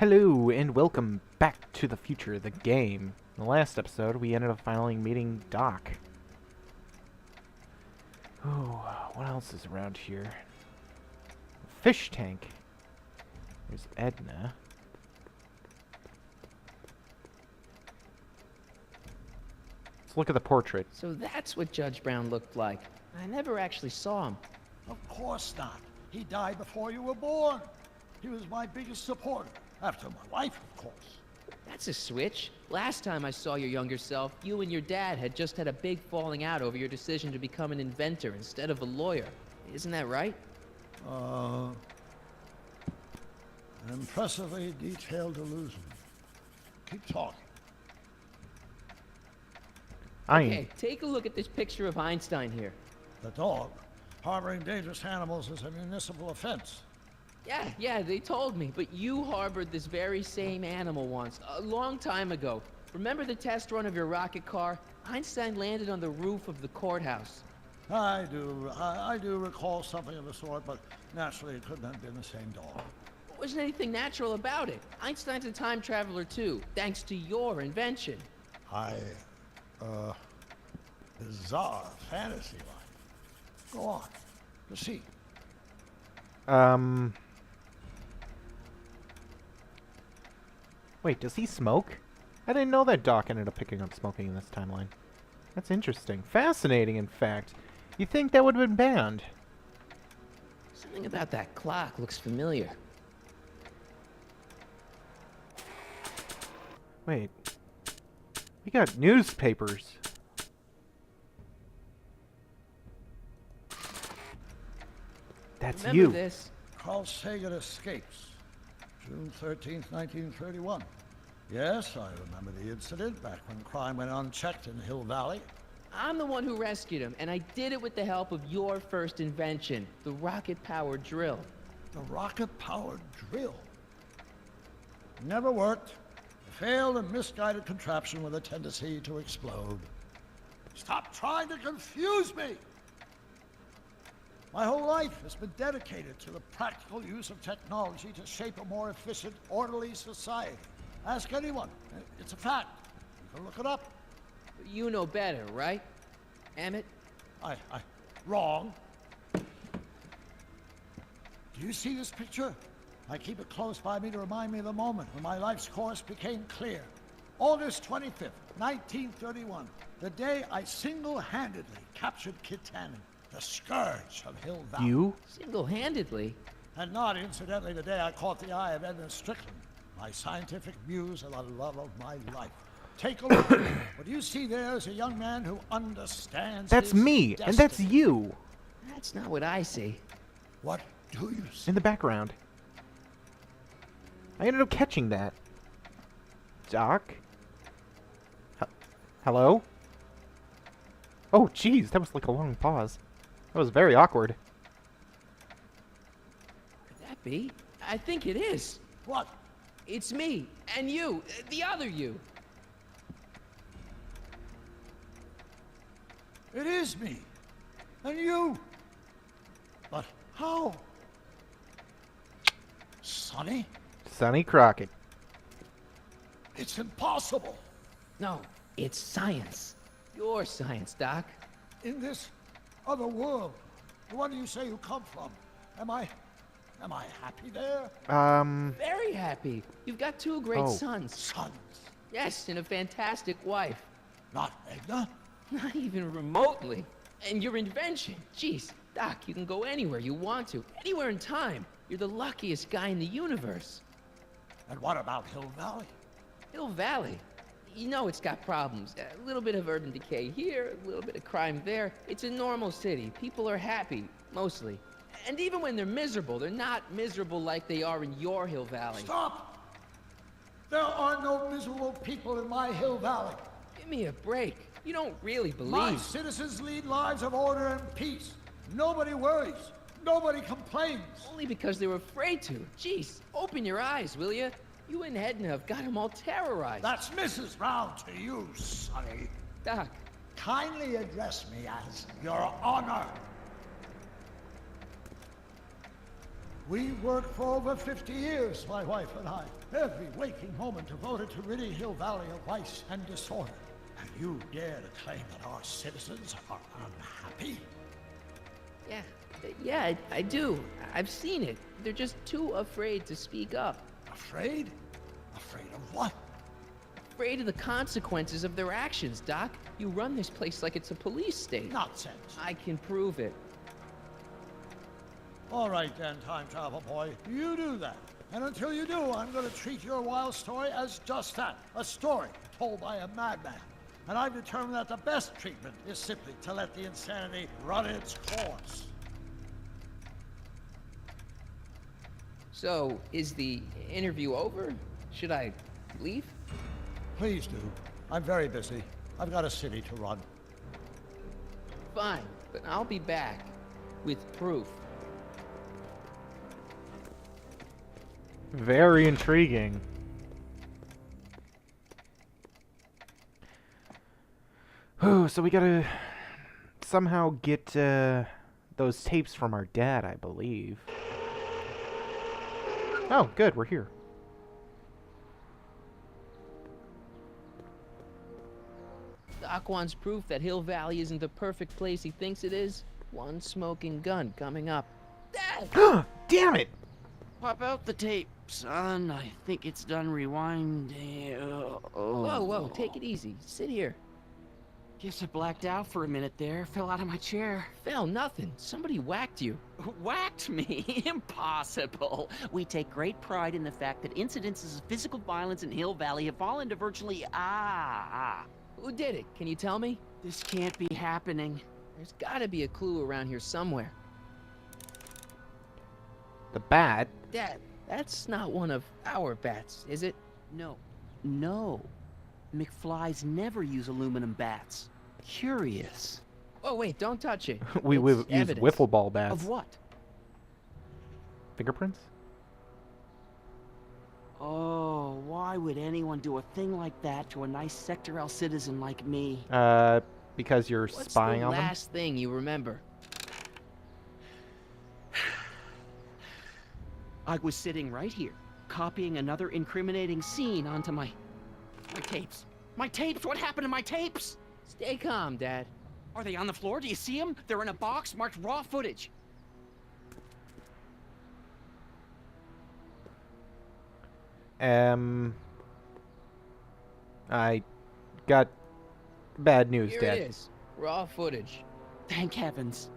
Hello, and welcome back to the future, the game. In the last episode, we ended up finally meeting Doc. Oh, what else is around here? Fish tank. There's Edna. Let's look at the portrait. So that's what Judge Brown looked like. I never actually saw him. Of course not. He died before you were born. He was my biggest supporter, after my wife, of course. That's a switch. Last time I saw your younger self, you and your dad had just had a big falling out over your decision to become an inventor instead of a lawyer. Isn't that right? An impressively detailed illusion. Keep talking. Okay, take a look at this picture of Einstein here. The dog. Harboring dangerous animals is a municipal offense. Yeah, they told me. But you harbored this very same animal once, a long time ago. Remember the test run of your rocket car? Einstein landed on the roof of the courthouse. I do recall something of the sort, but naturally it couldn't have been the same dog. There wasn't anything natural about it. Einstein's a time traveler too, thanks to your invention. Bizarre fantasy life. Go on. Proceed. Wait, does he smoke? I didn't know that Doc ended up picking up smoking in this timeline. That's interesting. Fascinating, in fact. You'd think that would have been banned. Something about that clock looks familiar. Wait. We got newspapers. That's Remember you. this? Carl Sagan escapes. June 13th, 1931. Yes, I remember the incident back when crime went unchecked in Hill Valley. I'm the one who rescued him, and I did it with the help of your first invention, the rocket-powered drill. The rocket-powered drill. Never worked. A failed and misguided contraption with a tendency to explode. Stop trying to confuse me! My whole life has been dedicated to the practical use of technology to shape a more efficient, orderly society. Ask anyone. It's a fact. You can look it up. You know better, right? Emmett? Wrong. Do you see this picture? I keep it close by me to remind me of the moment when my life's course became clear. August 25th, 1931. The day I single-handedly captured Kit Tannen, the scourge of Hill Valley. You? Single-handedly? And not, incidentally, the day I caught the eye of Edna Strickland, my scientific muse and the love of my life. Take a look. What you see there is a young man who understands That's his me, and that's destiny. you. That's not what I see. What do you see? In the background. I ended up catching that. Doc? Hello? Oh, jeez, that was like a long pause. That was very awkward. Could that be? I think it is. What? It's me, and you, the other you. It is me. And you. But how? Sonny? Sonny Crockett. It's impossible. No, it's science. Your science, Doc. In this other world, the one you say you come from, am I happy there? Very happy. You've got two great Oh. sons. Sons, Yes, and a fantastic wife. not Edna. Not even remotely. And your invention. Jeez, Doc, you can go anywhere you want to. Anywhere in time. You're the luckiest guy in the universe. And what about Hill Valley? Hill Valley. You know it's got problems. A little bit of urban decay here, a little bit of crime there. It's a normal city. People are happy, mostly. And even when they're miserable, they're not miserable like they are in your Hill Valley. Stop! There are no miserable people in my Hill Valley. Give me a break. You don't really My believe. citizens lead lives of order and peace. Nobody worries. Nobody complains. Only because they were afraid to. Jeez, open your eyes, will you? You and Edna have got them all terrorized. That's Mrs. Brown to you, Sonny. Doc, Kindly address me as Your Honor. We worked for over 50 years, my wife and I. Every waking moment devoted to ridding Hill Valley of vice and disorder. And you dare to claim that our citizens are unhappy? Yeah, I do. I've seen it. They're just too afraid to speak up. Afraid? Afraid of what? Afraid of the consequences of their actions, Doc. You run this place like it's a police state. Nonsense. I can prove it. All right then, time travel boy. You do that. And until you do, I'm going to treat your wild story as just that. A story told by a madman. And I've determined that the best treatment is simply to let the insanity run its course. So, is the interview over? Should I leave? Please do. I'm very busy. I've got a city to run. Fine, but I'll be back with proof. Very intriguing. Oh, so we gotta somehow get those tapes from our dad, I believe. Oh, good, we're here. Doc wants proof that Hill Valley isn't the perfect place he thinks it is. One smoking gun coming up. Dad! Damn it! Pop out the tape, son. I think it's done rewinding. Whoa, take it easy. Sit here. Guess I blacked out for a minute there. Fell out of my chair. Fell nothing. Somebody whacked you. Whacked me? Impossible. We take great pride in the fact that incidences of physical violence in Hill Valley have fallen to virtually Who did it? Can you tell me? This can't be happening. There's gotta be a clue around here somewhere. The bat? Dad, that's not one of our bats, is it? No. McFlys never use aluminum bats. Curious. Oh, wait, don't touch it. we It's use evidence. wiffle ball bats. Of what? Fingerprints? Oh, why would anyone do a thing like that to a nice Sector L citizen like me? Because you're What's spying the on them? last thing you remember? I was sitting right here, copying another incriminating scene onto my tapes. My tapes! What happened to my tapes? Stay calm, Dad. Are they on the floor? Do you see them? They're in a box marked raw footage. I got bad news, Here Dad. it is. Raw footage. Thank heavens.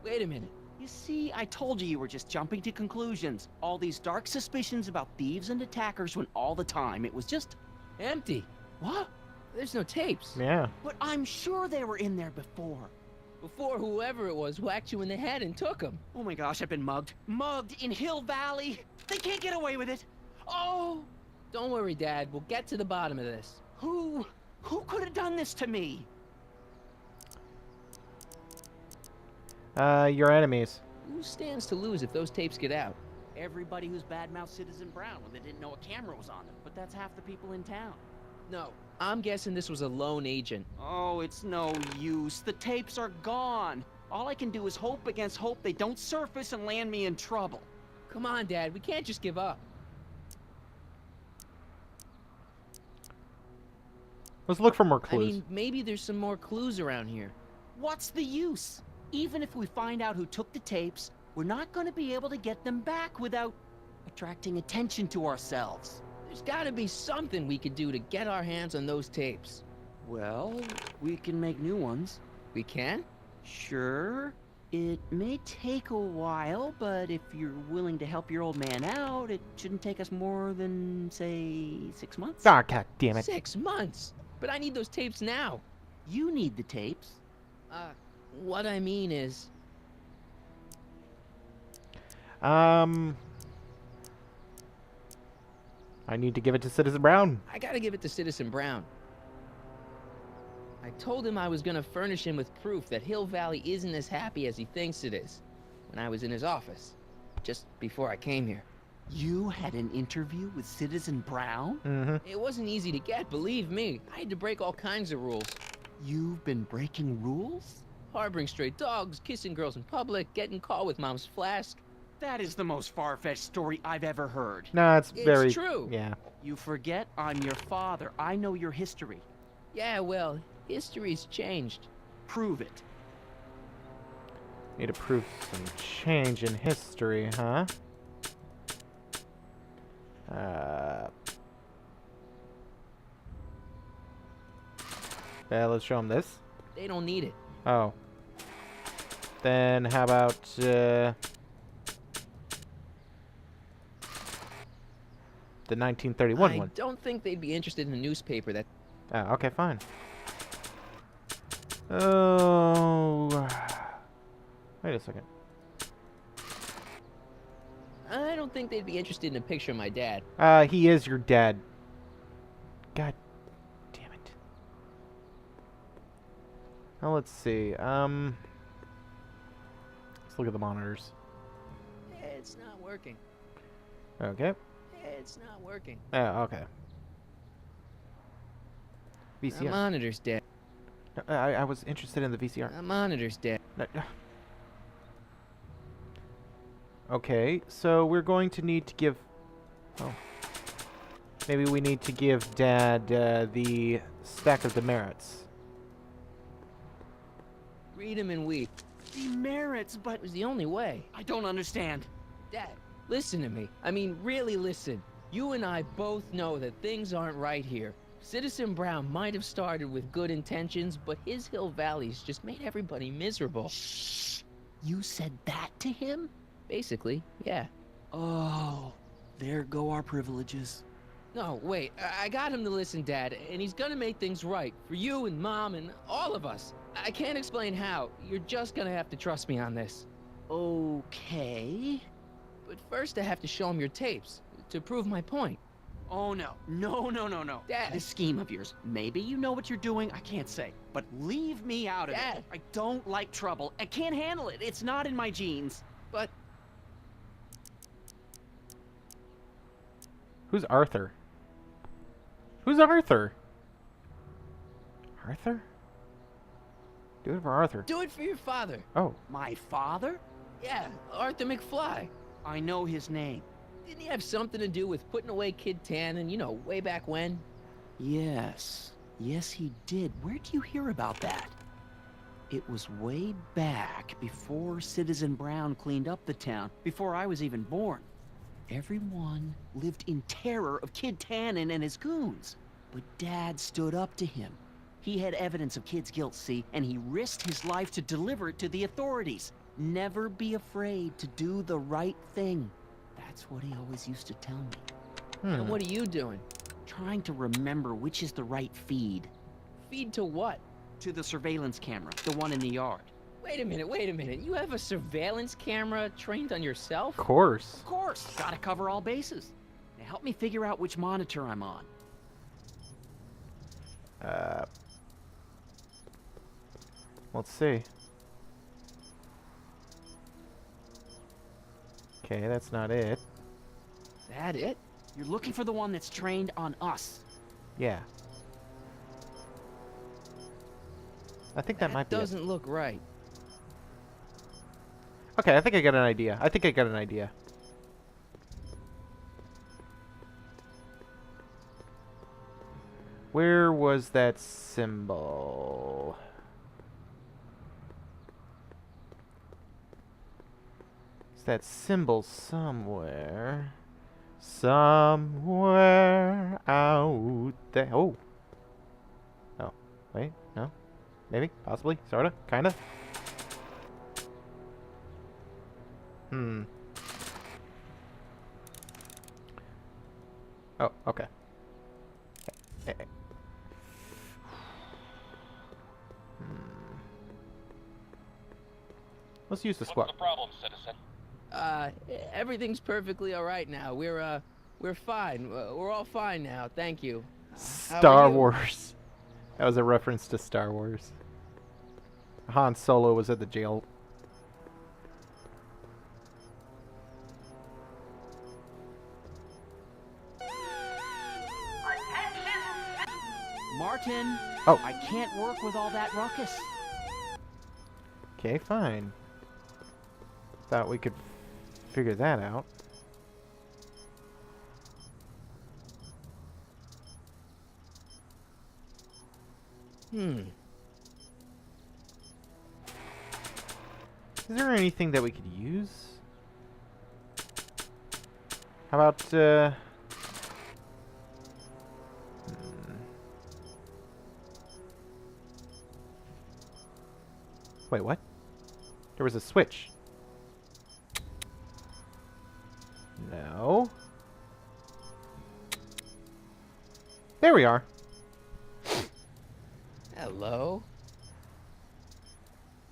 Wait a minute. You see, I told you were just jumping to conclusions. All these dark suspicions about thieves and attackers when all the time it was just... Empty. What? There's no tapes. Yeah. But I'm sure they were in there before. Before whoever it was whacked you in the head and took them. Oh my gosh, I've been mugged. Mugged in Hill Valley. They can't get away with it. Oh, Don't worry, Dad. We'll get to the bottom of this. who could have done this to me? Your enemies. Who stands to lose if those tapes get out? Everybody who's badmouthed Citizen Brown when they didn't know a camera was on them. But that's half the people in town. No. I'm guessing this was a lone agent. Oh, it's no use. The tapes are gone. All I can do is hope against hope they don't surface and land me in trouble. Come on, Dad. We can't just give up. Let's look for more I clues. mean, maybe there's some more clues around here. What's the use? Even if we find out who took the tapes, we're not going to be able to get them back without attracting attention to ourselves. There's gotta be something we could do to get our hands on those tapes. Well, we can make new ones. We can? Sure. It may take a while, but if you're willing to help your old man out, it shouldn't take us more than, say, 6 months. Ah, god damn it. 6 months. But I need those tapes now. You need the tapes. What I mean is, I need to give it to Citizen Brown. I gotta give it to Citizen Brown. I told him I was gonna furnish him with proof that Hill Valley isn't as happy as he thinks it is when I was in his office, just before I came here. You had an interview with Citizen Brown? Mm-hmm. It wasn't easy to get, believe me. I had to break all kinds of rules. You've been breaking rules? Harboring stray dogs, kissing girls in public, getting caught with Mom's flask. That is the most far-fetched story I've ever heard. No, it's It's very true. Yeah. You forget I'm your father. I know your history. Yeah, well, history's changed. Prove it. Need to prove some change in history, huh? Yeah, let's show them this. They don't need it. Oh. Then how about the 1931 I one? don't think they'd be interested in a newspaper that... Oh, okay, fine. Oh. Wait a second. I don't think they'd be interested in a picture of my dad. He is your dad. God damn it. Now let's see. Let's look at the monitors. It's not working. Okay. It's not working. Oh, okay. The VCR. monitor's dead. I was interested in the VCR. The monitor's dead. Okay, so we're going to need to give... Oh. Maybe we need to give Dad the stack of demerits. Read him and weep. Demerits, but It was the only way. I don't understand. Dad, listen to me. I mean, really listen. You and I both know that things aren't right here. Citizen Brown might have started with good intentions, but his Hill Valley's just made everybody miserable. Shh. You said that to him? Basically, yeah. Oh, there go our privileges. No, wait. I got him to listen, Dad, and he's gonna make things right for you and Mom and all of us. I can't explain how. You're just gonna have to trust me on this. Okay. But first, I have to show him your tapes to prove my point. Oh no. No. Dad. This scheme of yours. Maybe you know what you're doing, I can't say. But leave me out of Dad. it. I don't like trouble. I can't handle it. It's not in my genes. But Who's Arthur? Who's Arthur? Arthur? Do it for Arthur. do it for your father. Oh. My father? Yeah, Arthur McFly. I know his name. Didn't he have something to do with putting away Kid Tannen, you know, way back when? Yes. Yes, he did. Where'd you hear about that? It was way back before Citizen Brown cleaned up the town, before I was even born. Everyone lived in terror of Kid Tannen and his goons. But Dad stood up to him. He had evidence of Kid's guilt, see, and he risked his life to deliver it to the authorities. Never be afraid to do the right thing. That's what he always used to tell me. And what are you doing? Trying to remember which is the right feed. Feed to what? To the surveillance camera, the one in the yard. Wait a minute. You have a surveillance camera trained on yourself? Of course. Of course, gotta cover all bases. Now help me figure out which monitor I'm on. Let's see. Okay, that's not it. That it? You're looking for the one that's trained on us. Yeah. I think that might be it. Doesn't look right. Okay, I think I got an idea. Where was that symbol? Is that symbol somewhere? Somewhere out there. Oh. Oh. Wait. No. Maybe. Possibly. Sorta. Kinda. Oh, okay. Let's use the squat. What's the problem, citizen? Everything's perfectly all right now. We're fine. We're all fine now. Thank you. How are Star you? Wars. That was a reference to Star Wars. Han Solo was at the jail. Martin! Oh. I can't work with all that ruckus. Okay, fine. Thought we could figure that out. Hmm. Is there anything that we could use? How about, Wait, what? There was a switch. No. There we are. Hello?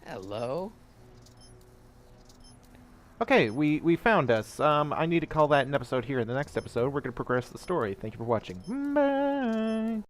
Hello? Okay, we found us. I need to call that an episode here. In the next episode, we're going to progress the story. Thank you for watching. Bye!